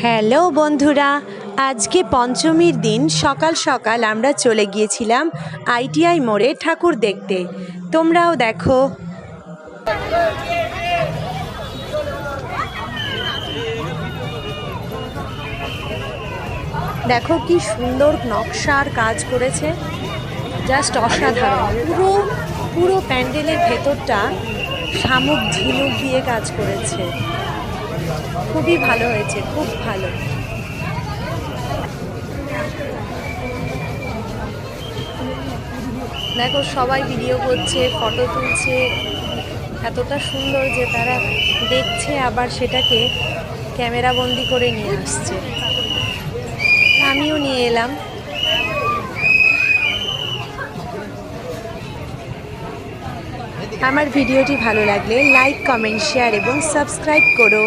Hello বন্ধুরা, আজকে পঞ্চমীর দিন সকাল সকাল আমরা চলে গিয়েছিলাম আইটিআই মোড়ে ঠাকুর দেখতে। তোমরাও দেখো। দেখো কি সুন্দর নকশার কাজ করেছে, জাস্ট অসাধারণ। পুরো পুরো প্যান্ডেলের ভেতরটা শামুক ঝিনুক দিয়ে কাজ করেছে, খুবই ভালো হয়েছে, খুব ভালো। দেখো সবাই ভিডিও করছে, ফটো তুলছে, এতটা সুন্দর যে তারা দেখছে আবার সেটাকে ক্যামেরা বন্দি করে নিয়ে আসছে। আমিও নিয়ে এলাম। আমার ভিডিওটি ভালো লাগলে লাইক, কমেন্ট, শেয়ার এবং সাবস্ক্রাইব করো।